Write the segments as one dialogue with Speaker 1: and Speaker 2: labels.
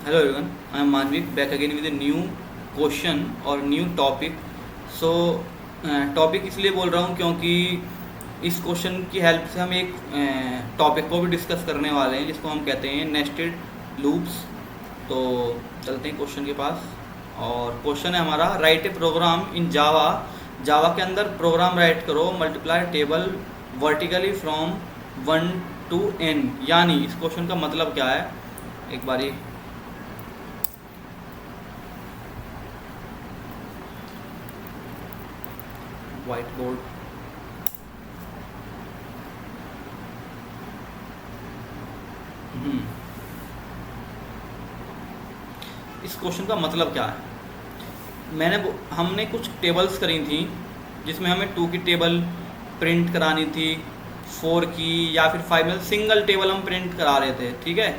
Speaker 1: Hello everyone, I am Manvik back again with a new question और new topic. सो topic इसलिए बोल रहा हूँ क्योंकि इस क्वेश्चन की हेल्प से हम एक टॉपिक को भी डिस्कस करने वाले हैं जिसको हम कहते हैं नेस्टेड लूप्स। तो चलते हैं क्वेश्चन के पास। और क्वेश्चन है हमारा, राइट ए प्रोग्राम इन जावा। जावा के अंदर प्रोग्राम राइट करो multiply table vertically from 1 to n। यानी इस क्वेश्चन का मतलब क्या है, एक बारी व्हाइट बोर्ड इस क्वेश्चन का मतलब क्या है। हमने कुछ टेबल्स करी थी जिसमें हमें 2 की टेबल प्रिंट करानी थी, 4 की या फिर 5 में सिंगल टेबल हम प्रिंट करा रहे थे। ठीक है,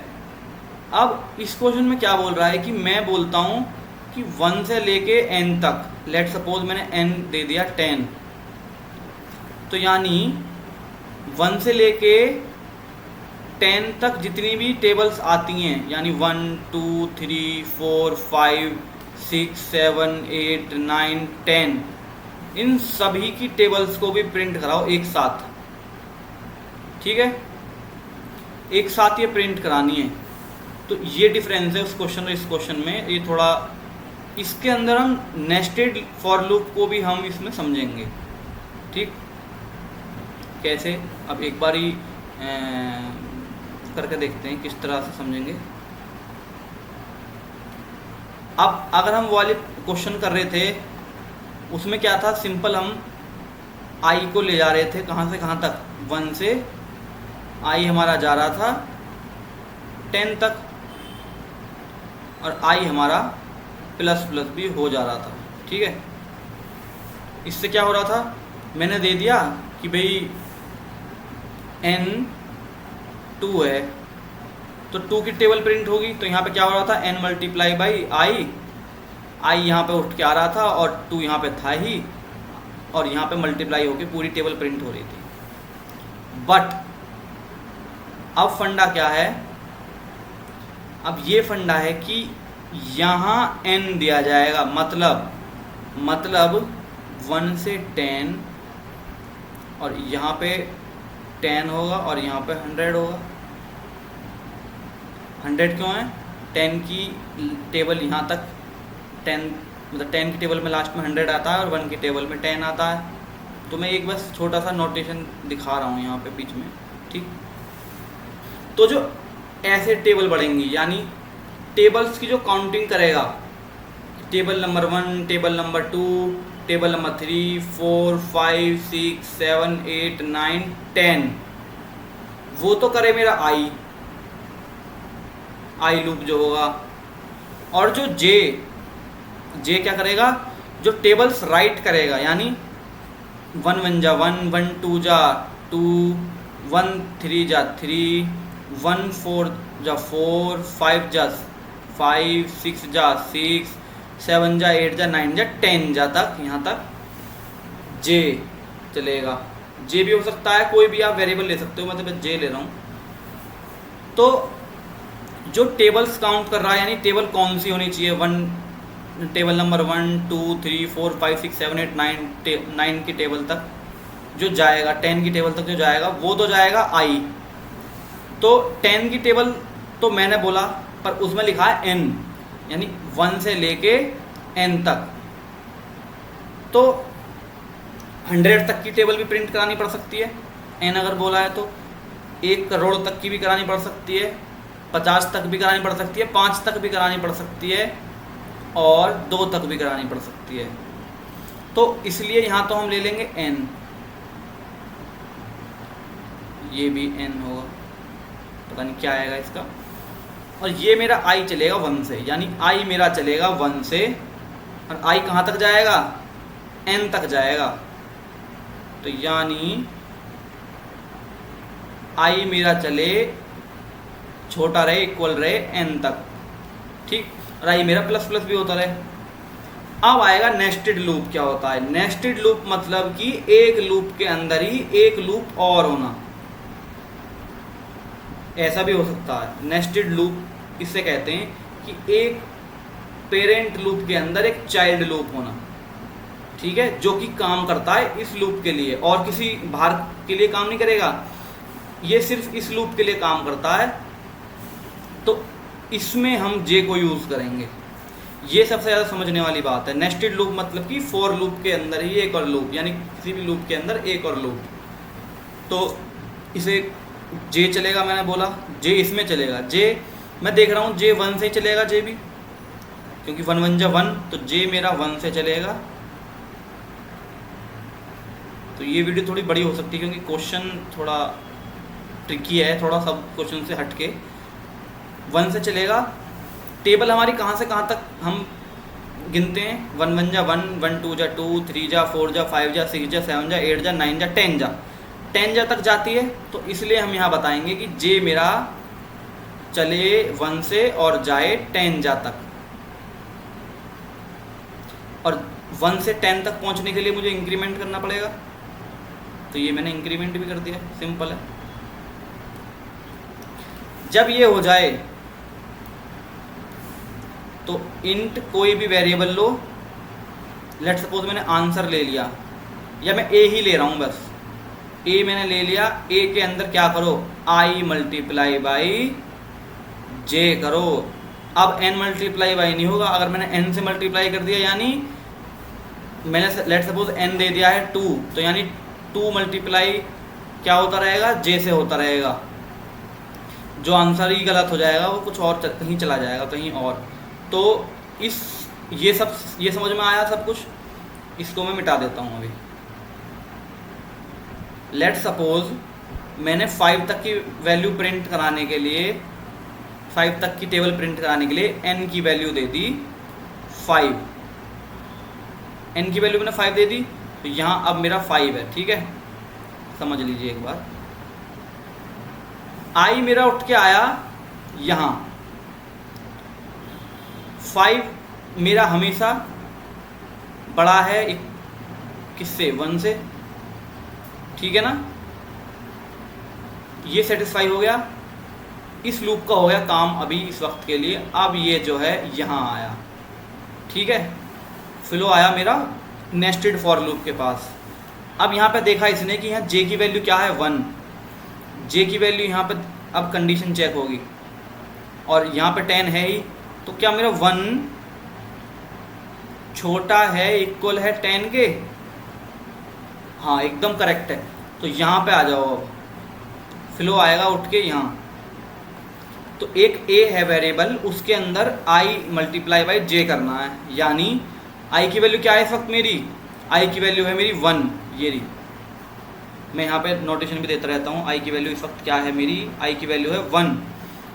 Speaker 1: अब इस क्वेश्चन में क्या बोल रहा है कि मैं बोलता हूँ कि 1 से लेके n तक, लेट सपोज मैंने n दे दिया 10, तो यानी 1 से लेके 10 तक जितनी भी टेबल्स आती हैं, यानी 1 2 3 4 5 6 7 8 9 10, इन सभी की टेबल्स को भी प्रिंट कराओ एक साथ। ठीक है, एक साथ ये प्रिंट करानी है। तो ये डिफरेंस है उस क्वेश्चन और इस क्वेश्चन में। ये थोड़ा इसके अंदर हम नेस्टेड फॉर लूप को भी हम इसमें समझेंगे। ठीक, कैसे, अब एक बारी करके देखते हैं किस तरह से समझेंगे। अब अगर हम वाले क्वेश्चन कर रहे थे उसमें क्या था, सिंपल हम आई को ले जा रहे थे कहाँ से कहाँ तक, 1 से आई हमारा जा रहा था 10 तक, और आई हमारा प्लस प्लस भी हो जा रहा था। ठीक है, इससे क्या हो रहा था, मैंने दे दिया कि भाई n 2 है तो 2 की टेबल प्रिंट होगी। तो यहाँ पे क्या हो रहा था, n मल्टीप्लाई बाई आई, आई यहाँ पे उठ के आ रहा था और 2 यहाँ पे था ही, और यहाँ पे मल्टीप्लाई होके पूरी टेबल प्रिंट हो रही थी। बट अब फंडा क्या है, अब ये फंडा है कि यहाँ n दिया जाएगा, मतलब 1 से 10, और यहाँ पे 10 होगा और यहाँ पे 100 होगा। 100 क्यों है, 10 की टेबल यहाँ तक 10, मतलब 10 की टेबल में लास्ट में 100 आता है और 1 की टेबल में 10 आता है। तो मैं एक बस छोटा सा नोटेशन दिखा रहा हूँ यहाँ पे बीच में। ठीक, तो जो ऐसे टेबल बढ़ेंगी, यानी टेबल्स की जो काउंटिंग करेगा, table number 1, table number 2, table number 3 4 5 6 7 8 9 10, वो तो करे मेरा आई लूप जो होगा। और जो जे क्या करेगा, जो टेबल्स राइट करेगा, यानी 1 1 जा 1, 1 2 जा 2, 1 3 जा 3, 1 4 जा 4, 5 जा 5, 6 जा 6, 7 जा 8 जा 9 जा 10 जा तक, यहाँ तक जे चलेगा। जे भी हो सकता है, कोई भी आप वेरिएबल ले सकते हो, मतलब जे ले रहा हूँ। तो जो टेबल्स काउंट कर रहा है, यानी टेबल कौन सी होनी चाहिए, टेबल नंबर 1 2 3 4 5 6 7 8 9 की टेबल तक जो जाएगा, 10 की टेबल तक जो जाएगा वो तो जाएगा आई। तो 10 की टेबल तो मैंने बोला, पर उसमें लिखा है n, यानी 1 से लेके n तक। तो 100 तक की टेबल भी प्रिंट करानी पड़ सकती है, n अगर बोला है तो 1 करोड़ तक की भी करानी पड़ सकती है, 50 तक भी करानी पड़ सकती है, 5 तक भी करानी पड़ सकती है, और 2 तक भी करानी पड़ सकती है। तो इसलिए यहाँ तो हम ले लेंगे n, ये भी n होगा, पता नहीं क्या आएगा इसका। और ये मेरा i चलेगा 1 से, यानी i मेरा चलेगा 1 से, और i कहाँ तक जाएगा, n तक जाएगा। तो यानी i मेरा चले, छोटा रहे, इक्वल रहे n तक। ठीक, और i मेरा प्लस प्लस भी होता रहे। अब आएगा नेस्टेड लूप। क्या होता है नेस्टेड लूप, मतलब कि एक लूप के अंदर ही एक लूप और होना। ऐसा भी हो सकता है। नेस्टेड लूप इससे कहते हैं कि एक पेरेंट लूप के अंदर एक चाइल्ड लूप होना, ठीक है, जो कि काम करता है इस लूप के लिए और किसी बाहर के लिए काम नहीं करेगा, ये सिर्फ इस लूप के लिए काम करता है। तो इसमें हम जे को यूज़ करेंगे, ये सबसे ज़्यादा समझने वाली बात है। नेस्टेड लूप मतलब कि फॉर लूप के अंदर ही एक और लूप, यानी किसी भी लूप के अंदर एक और लूप। तो इसे जे चलेगा, मैंने बोला जे इसमें चलेगा। जे मैं देख रहा हूँ जे 1 से ही चलेगा, जे भी, क्योंकि 1 1 जा 1, तो जे मेरा 1 से चलेगा। तो ये वीडियो थोड़ी बड़ी हो सकती है क्योंकि क्वेश्चन थोड़ा ट्रिकी है, थोड़ा सब क्वेश्चन से हटके 1 से चलेगा। टेबल हमारी कहाँ से कहाँ तक हम गिनते हैं, 1 1 जा 1, 1 2 जा 2, 3 जा 4 जा 5 जा 6 जा 7 जा 8 जा 9 जा 10 जा तक जाती है। तो इसलिए हम यहाँ बताएंगे कि जे मेरा चले 1 से और जाए 10 जा तक, और 1 से 10 तक पहुँचने के लिए मुझे इंक्रीमेंट करना पड़ेगा। तो ये मैंने इंक्रीमेंट भी कर दिया, सिंपल है। जब ये हो जाए तो इंट कोई भी वेरिएबल लो, लेट सपोज मैंने आंसर ले लिया, या मैं ए ही ले रहा हूँ, बस ए मैंने ले लिया। ए के अंदर क्या करो, आई मल्टीप्लाई बाई जे करो। अब एन मल्टीप्लाई बाई नहीं होगा, अगर मैंने एन से मल्टीप्लाई कर दिया, यानी मैंने लेट सपोज एन दे दिया है 2, तो यानी 2 मल्टीप्लाई क्या होता रहेगा, जे से होता रहेगा। जो आंसर ही गलत हो जाएगा वो कुछ और कहीं चला जाएगा, कहीं और। तो ये समझ में आया सब कुछ। इसको मैं मिटा देता हूँ अभी। लेट सपोज मैंने 5 तक की वैल्यू प्रिंट कराने के लिए, 5 तक की टेबल प्रिंट कराने के लिए n की वैल्यू दे दी 5, n की वैल्यू मैंने 5 दे दी, तो यहाँ अब मेरा 5 है, ठीक है। समझ लीजिए एक बार, i मेरा उठ के आया यहाँ, 5 मेरा हमेशा बड़ा है किससे, 1 से, ठीक है ना। ये सेटिस्फाई हो गया, इस लूप का हो गया काम अभी इस वक्त के लिए। अब ये जो है यहाँ आया, ठीक है, फ्लो आया मेरा नेस्टेड फॉर लूप के पास। अब यहाँ पे देखा इसने कि यहाँ जे की वैल्यू क्या है, 1। जे की वैल्यू यहाँ पे अब कंडीशन चेक होगी, और यहाँ पे 10 है ही, तो क्या मेरा 1 छोटा है, इक्वल है 10 के, हाँ एकदम करेक्ट है। तो यहाँ पे आ जाओ, अब फ्लो आएगा उठ के यहाँ। तो एक a है वेरिएबल, उसके अंदर i मल्टीप्लाई बाई जे करना है, यानी i की वैल्यू क्या है इस वक्त मेरी, i की वैल्यू है मेरी 1, ये रही। मैं यहाँ पे नोटेशन भी देता रहता हूँ, i की वैल्यू इस वक्त क्या है मेरी, i की वैल्यू है 1।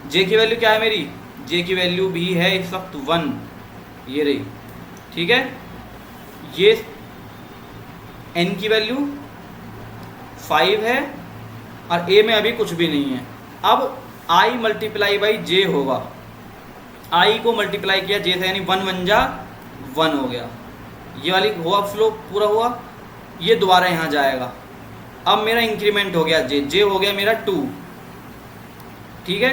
Speaker 1: j की वैल्यू क्या है मेरी, j की वैल्यू भी है इस वक्त 1, ये रही, ठीक है। ये n की वैल्यू 5 है, और a में अभी कुछ भी नहीं है। अब i मल्टीप्लाई बाई जे होगा, i को मल्टीप्लाई किया जे से, यानी 1 1 जा 1 हो गया। ये वाली हुआ फ्लो पूरा हुआ, ये दोबारा यहाँ जाएगा। अब मेरा इंक्रीमेंट हो गया जे हो गया मेरा 2, ठीक है,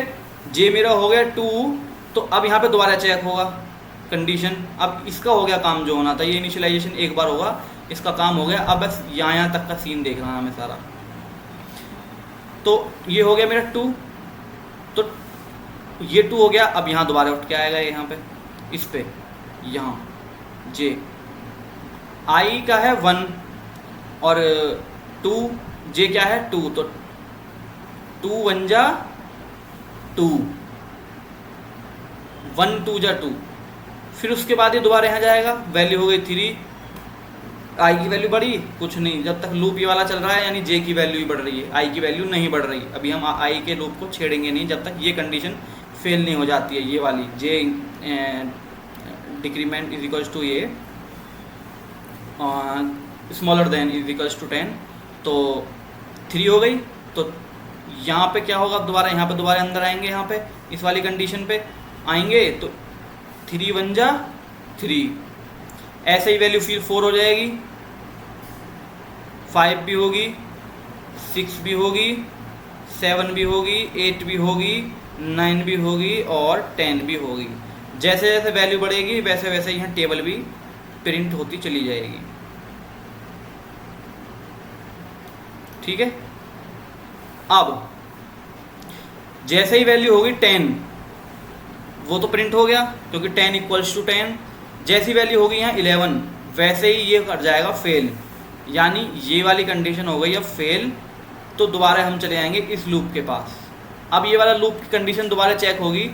Speaker 1: जे मेरा हो गया 2। तो अब यहाँ पे दोबारा चेक होगा कंडीशन। अब इसका हो गया काम जो होना था, ये इनिशियलाइजेशन एक बार होगा, इसका काम हो गया। अब बस यहाँ तक का सीन देखना है हमें सारा। तो ये हो गया मेरा 2, तो ये 2 हो गया। अब यहाँ दोबारा उठ के आएगा, यहाँ पे इस पे, यहाँ जे i का है 1 और 2, जे क्या है 2, तो 2 1 जा 2, 1 2 जा 2। फिर उसके बाद ये दोबारा यहाँ जाएगा, वैल्यू हो गई 3, i की वैल्यू बढ़ी कुछ नहीं, जब तक लूप ये वाला चल रहा है, यानी j की वैल्यू ही बढ़ रही है, i की वैल्यू नहीं बढ़ रही। अभी हम i के लूप को छेड़ेंगे नहीं जब तक ये कंडीशन फेल नहीं हो जाती है, ये वाली j decrement is equals to ये smaller than is equals to 10। तो 3 हो गई। तो यहाँ पे क्या होगा, अब दोबारा यहाँ पे दोबारा अंदर आएंगे, यहाँ पे इस वाली कंडीशन पे आएंगे, तो 3 1 जा 3, ऐसे ही वैल्यू फिर 4 हो जाएगी, 5 भी होगी, 6 भी होगी, 7 भी होगी, 8 भी होगी, 9 भी होगी और 10 भी होगी। जैसे जैसे वैल्यू बढ़ेगी वैसे वैसे यहाँ टेबल भी प्रिंट होती चली जाएगी। ठीक है। अब जैसे ही वैल्यू होगी 10, वो तो प्रिंट हो गया क्योंकि 10 इक्वल्स टू 10। जैसी वैल्यू होगी यहाँ 11, वैसे ही ये कर जाएगा फेल, यानी ये वाली कंडीशन हो गई अब फेल। तो दोबारा हम चले जाएंगे इस लूप के पास। अब ये वाला लूप की कंडीशन दोबारा चेक होगी,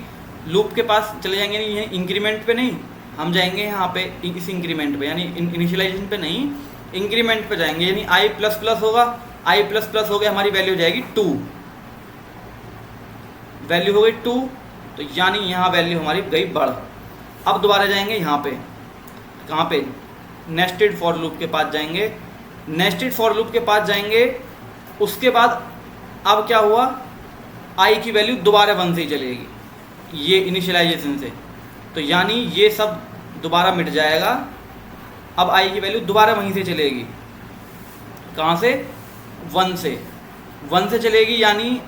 Speaker 1: लूप के पास चले जाएंगे, नहीं है इंक्रीमेंट पे नहीं, हम जाएंगे यहाँ पे इस इंक्रीमेंट पे, यानी इनिशियलाइजेशन पे नहीं, इंक्रीमेंट पे जाएंगे, यानी आई प्लस प्लस होगा, आई प्लस प्लस हो गया, हमारी वैल्यू हो जाएगी 2, वैल्यू हो गई 2, तो यानी यहाँ वैल्यू हमारी गई बढ़। अब दोबारा जाएंगे यहाँ पे, कहाँ पे, नेस्टेड फॉर लूप के पास जाएंगे, नेस्टेड फॉर लूप के पास जाएंगे। उसके बाद अब क्या हुआ, आई की वैल्यू दोबारा 1 से ही चलेगी, ये इनिशियलाइजेशन से, तो यानी ये सब दोबारा मिट जाएगा। अब आई की वैल्यू दोबारा वहीं से चलेगी, कहाँ से, 1 से, 1 से चलेगी, यानी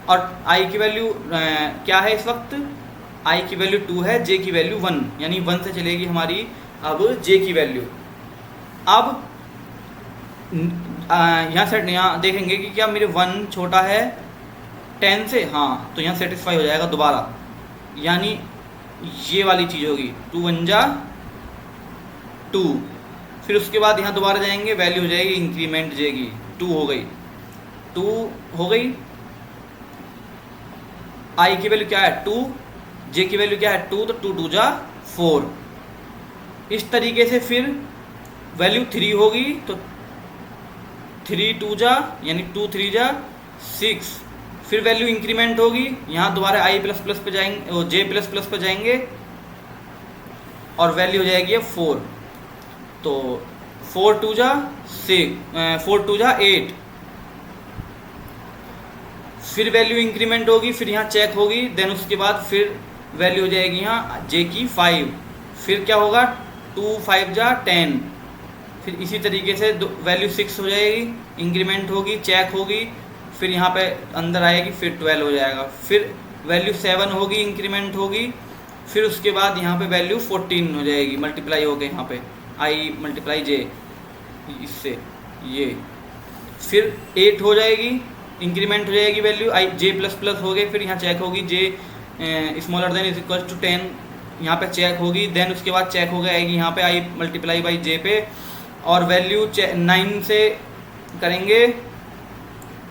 Speaker 1: और आई की वैल्यू क्या है इस वक्त, आई की वैल्यू 2 है, जे की वैल्यू 1, यानी 1 से चलेगी हमारी अब जे की वैल्यू। अब यहाँ सेट, यहाँ देखेंगे कि क्या मेरे 1 छोटा है 10 से, हाँ, तो यहाँ सेटिस्फाई हो जाएगा दोबारा, यानी ये वाली चीज़ होगी 2 1 जा 2। फिर उसके बाद यहाँ दोबारा जाएंगे, वैल्यू हो जाएगी इंक्रीमेंट जे की 2 हो गई, 2 हो गई, आई की वैल्यू क्या है 2, जे की वैल्यू क्या है 2, तो 2 2 जा 4। इस तरीके से फिर वैल्यू 3 होगी, तो 3 2 जा, यानी 2 3 जा 6। फिर वैल्यू इंक्रीमेंट होगी, यहाँ दोबारा आई प्लस प्लस पे जाएंगे, जे प्लस प्लस पे जाएंगे, और वैल्यू हो जाएगी 4, तो 4 2 जा 6, 4 2 जा 8। फिर वैल्यू इंक्रीमेंट होगी, फिर यहाँ चेक होगी, देन उसके बाद फिर वैल्यू हो जाएगी यहाँ जे की 5। फिर क्या होगा 2 5 जा 10। फिर इसी तरीके से वैल्यू 6 हो जाएगी, इंक्रीमेंट होगी, चेक होगी, फिर यहाँ पे अंदर आएगी, फिर 12 हो जाएगा। फिर वैल्यू 7 होगी, इंक्रीमेंट होगी, फिर उसके बाद यहाँ पे वैल्यू 14 हो जाएगी, मल्टीप्लाई हो गए यहाँ पे आई मल्टीप्लाई जे इससे ये, फिर 8 हो जाएगी, इंक्रीमेंट हो जाएगी value, I J plus plus हो गए, फिर यहाँ चेक होगी J smaller than is equal to 10, यहाँ पे चेक होगी, देन उसके बाद चेक हो जाएगी यहाँ पे आई मल्टीप्लाई बाई जे पे, और वैल्यू 9 से करेंगे,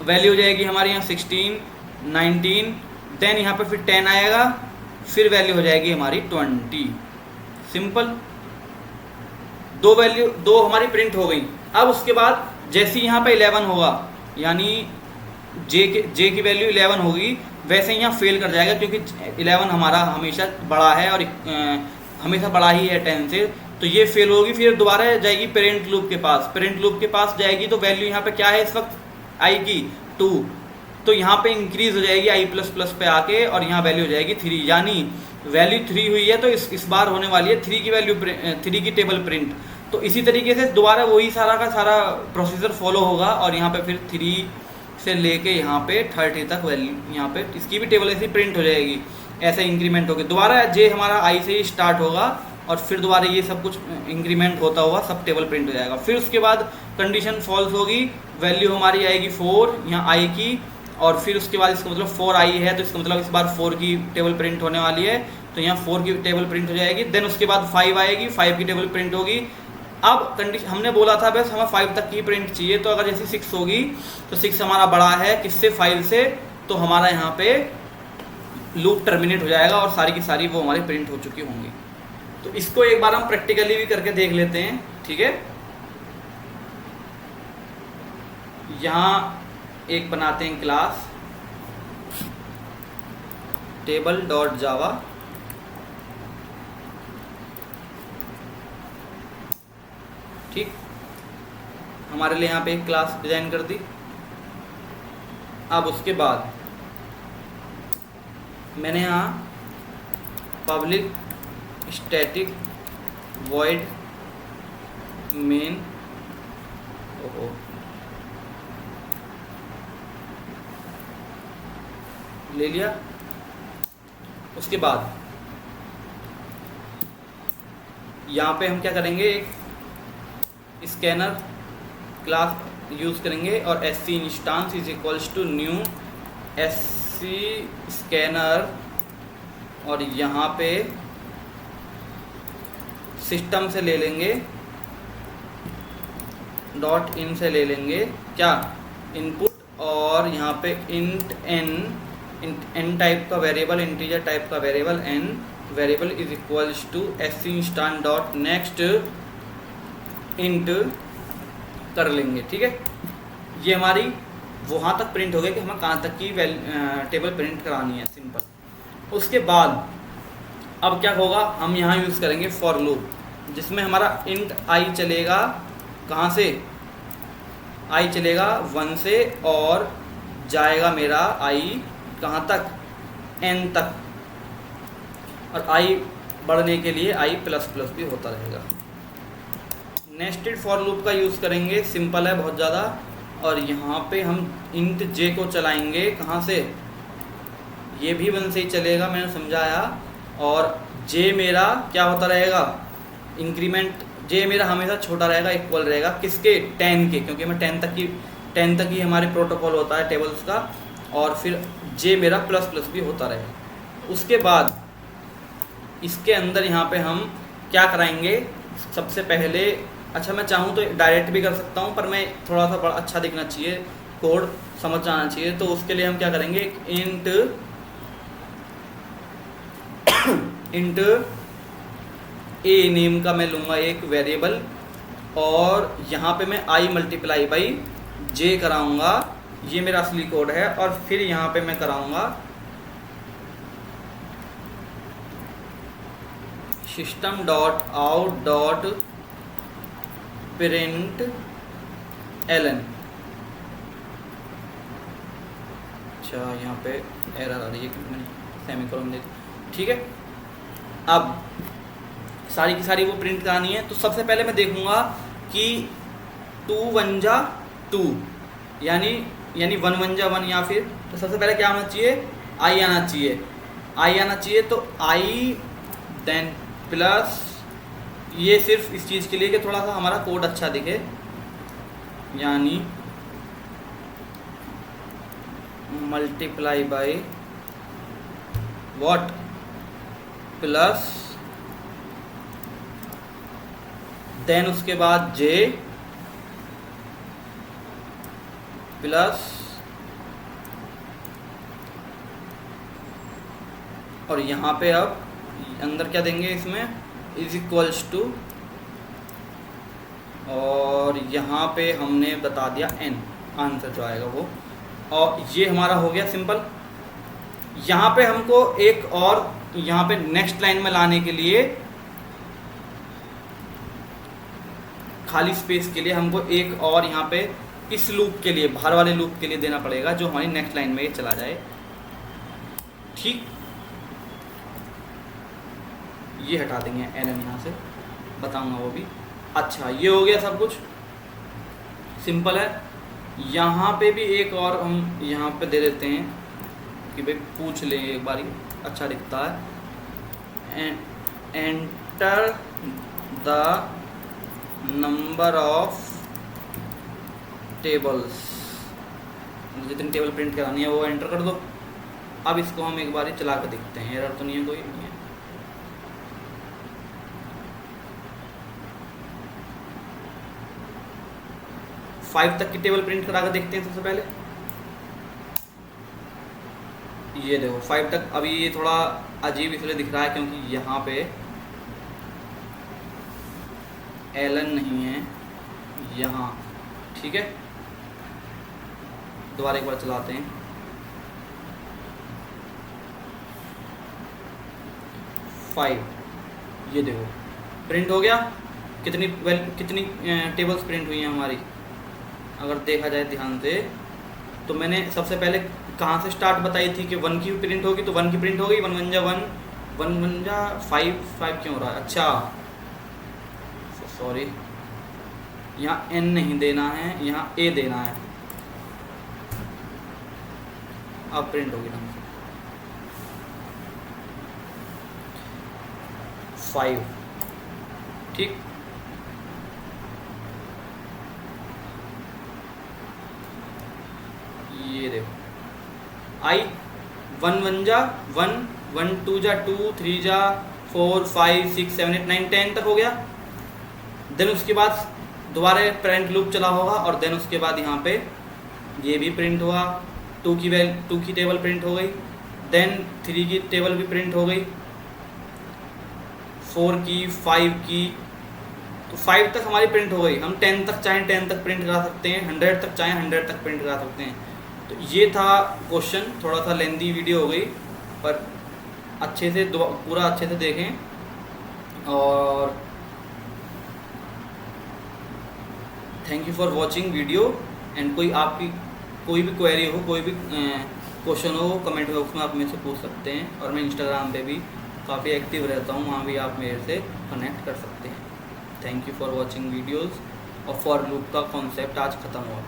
Speaker 1: वैल्यू हो जाएगी हमारे यहाँ 16 19, देन यहाँ पे फिर 10 आएगा, फिर वैल्यू हो जाएगी हमारी 20। सिंपल, दो वैल्यू दो हमारी प्रिंट हो गई। अब उसके बाद जैसे ही यहाँ पे 11 होगा, यानी जे की वैल्यू 11 होगी, वैसे ही यहाँ फेल कर जाएगा, क्योंकि 11 हमारा हमेशा बड़ा है और हमेशा बड़ा ही है 10 से, तो ये फेल होगी। फिर दोबारा जाएगी पेरेंट लूप के पास, पेरेंट लूप के पास जाएगी तो वैल्यू यहाँ पे क्या है इस वक्त आई की 2, तो यहाँ पे इंक्रीज हो जाएगी आई प्लस प्लस पे आके, और यहाँ वैल्यू हो जाएगी 3, यानी वैल्यू 3 हुई है, तो इस बार होने वाली है 3 की वैल्यू 3 की टेबल प्रिंट। तो इसी तरीके से दोबारा वही सारा का सारा प्रोसीजर फॉलो होगा, और यहाँ पे फिर 3 से लेके यहाँ पे 30 तक वैल्यू, यहाँ पे इसकी भी टेबल ऐसी प्रिंट हो जाएगी, ऐसे इंक्रीमेंट होगी। दोबारा जे हमारा आई से ही स्टार्ट होगा, और फिर दोबारा ये सब कुछ इंक्रीमेंट होता हुआ सब टेबल प्रिंट हो जाएगा। फिर उसके बाद कंडीशन फॉल्स होगी, वैल्यू हमारी आएगी 4 यहाँ आई की, और फिर उसके बाद इसका मतलब 4 आई है, तो इसका मतलब इस बार 4 की टेबल प्रिंट होने वाली है, तो यहाँ 4 की टेबल प्रिंट हो जाएगी। देन उसके बाद 5 आएगी, 5 की टेबल प्रिंट होगी। अब कंडीशन हमने बोला था बस हमें 5 तक की प्रिंट चाहिए, तो अगर जैसे 6 होगी तो 6 हमारा बड़ा है किससे, 5 से, तो हमारा यहाँ पे लूप टर्मिनेट हो जाएगा और सारी की सारी वो हमारी प्रिंट हो चुकी होंगी। तो इसको एक बार हम प्रैक्टिकली भी करके देख लेते हैं, ठीक है। यहाँ एक बनाते हैं क्लास टेबल डॉट जावा, ठीक, हमारे लिए यहाँ पे एक क्लास डिजाइन कर दी। अब उसके बाद मैंने यहाँ पब्लिक स्टैटिक वॉइड मेन ले लिया। उसके बाद यहाँ पे हम क्या करेंगे, एक स्कैनर क्लास यूज़ करेंगे और SC instance is equals to new SC scanner, और यहाँ पे सिस्टम से ले लेंगे, डॉट इन से ले लेंगे क्या, इनपुट, और यहाँ पे इंट n टाइप का वेरिएबल, इंटीजर टाइप का variable n variable is equals to SC instance dot next int कर लेंगे। ठीक है, ये हमारी वहाँ तक प्रिंट हो गई कि हमें कहाँ तक की टेबल प्रिंट करानी है, सिंपल। उसके बाद अब क्या होगा, हम यहाँ यूज़ करेंगे फॉर लूप, जिसमें हमारा इंट i चलेगा, कहाँ से, i चलेगा 1 से और जाएगा मेरा i कहाँ तक, n तक, और i बढ़ने के लिए i प्लस प्लस भी होता रहेगा। नेस्टेड फॉर लूप का यूज़ करेंगे, सिंपल है बहुत ज़्यादा, और यहाँ पे हम इंट j को चलाएंगे, कहाँ से, ये भी 1 से ही चलेगा, मैंने समझाया, और j मेरा क्या होता रहेगा, इंक्रीमेंट j मेरा हमेशा छोटा रहेगा, इक्वल रहेगा किसके, 10 के, क्योंकि मैं 10 तक ही हमारे प्रोटोकॉल होता है टेबल्स का, और फिर j मेरा प्लस प्लस भी होता रहेगा। उसके बाद इसके अंदर यहाँ पे हम क्या कराएंगे, सबसे पहले, अच्छा मैं चाहूँ तो डायरेक्ट भी कर सकता हूँ, पर मैं थोड़ा सा बड़ा अच्छा दिखना चाहिए, कोड समझ आना चाहिए, तो उसके लिए हम क्या करेंगे, एक इंट a नेम का मैं लूँगा एक वेरिएबल, और यहाँ पे मैं i मल्टीप्लाई बाई j कराऊँगा, ये मेरा असली कोड है, और फिर यहाँ पे मैं कराऊँगा system dot out dot print ln। अच्छा यहाँ पे एरर आ रही है, मैंने सेमीकोलन दे, ठीक है। अब सारी की सारी वो प्रिंट करानी है, तो सबसे पहले मैं देखूंगा कि 2 1 जा 2, यानी 1 1 जा 1, या फिर तो सबसे पहले क्या आना चाहिए, i आना चाहिए, तो i देन प्लस, ये सिर्फ इस चीज़ के लिए कि थोड़ा सा हमारा कोड अच्छा दिखे, यानी multiply by what, plus, then उसके बाद j प्लस, और यहाँ पे अब अंदर क्या देंगे इसमें, इज इक्वल्स टू, और यहाँ पे हमने बता दिया n, आंसर जो आएगा वो, और ये हमारा हो गया सिंपल। यहाँ पे हमको एक और, यहाँ पे नेक्स्ट लाइन में लाने के लिए, खाली स्पेस के लिए हमको एक और यहाँ पे इस लूप के लिए, बाहर वाले लूप के लिए देना पड़ेगा, जो हमारी नेक्स्ट लाइन में ये चला जाए। ठीक, ये हटा देंगे ln यहाँ से, बताऊंगा वो भी। अच्छा, ये हो गया सब कुछ, सिंपल है। यहाँ पे भी एक और हम यहाँ पे दे देते हैं कि भाई पूछ लें एक बारी, अच्छा दिखता है, enter the number of tables, जितनी टेबल प्रिंट करानी है वो एंटर कर दो। अब इसको हम एक बारी चला कर देखते हैं, एरर तो नहीं है, कोई नहीं है। फाइव तक की टेबल प्रिंट करा कर देखते हैं सबसे पहले। ये देखो 5 तक, अभी ये थोड़ा अजीब इसलिए दिख रहा है क्योंकि यहाँ पे ln नहीं है यहाँ, ठीक है। दोबारा एक बार चलाते हैं। 5, ये देखो प्रिंट हो गया। कितनी टेबल्स प्रिंट हुई हैं हमारी, अगर देखा जाए ध्यान से, तो मैंने सबसे पहले कहाँ से स्टार्ट बताई थी कि 1 की प्रिंट होगी, तो 1 की प्रिंट हो गई। 1 1 जा 1, 1 1 जा 5 क्यों हो रहा है? अच्छा सॉरी, यहाँ n नहीं देना है, यहाँ a देना है। अब प्रिंट होगी ढंग से। 5 ठीक। ये देखो आई 1 1 जा 1 1 2 जा 2 3 जा 4 5 6 7 8 9 10 तक हो गया। देन उसके बाद दोबारा प्रिंट लूप चला होगा और देन उसके बाद यहाँ पे ये भी प्रिंट हुआ, 2 की टेबल प्रिंट हो गई, देन 3 की टेबल भी प्रिंट हो गई, 4 की 5 की, तो 5 तक हमारी प्रिंट हो गई। हम 10 तक चाहें 10 तक प्रिंट करा सकते हैं, 100 तक चाहें 100 तक प्रिंट करा सकते हैं। तो ये था क्वेश्चन, थोड़ा सा लेंदी वीडियो हो गई पर अच्छे से पूरा अच्छे से देखें। और thank you for watching video. And कोई आपकी कोई भी क्वेरी हो, कोई भी क्वेश्चन हो, कमेंट बॉक्स में आप मेरे से पूछ सकते हैं। और मैं इंस्टाग्राम पे भी काफ़ी एक्टिव रहता हूँ, वहाँ भी आप मेरे से कनेक्ट कर सकते हैं। Thank you for watching videos. और फॉर लूप का कॉन्सेप्ट आज ख़त्म हुआ।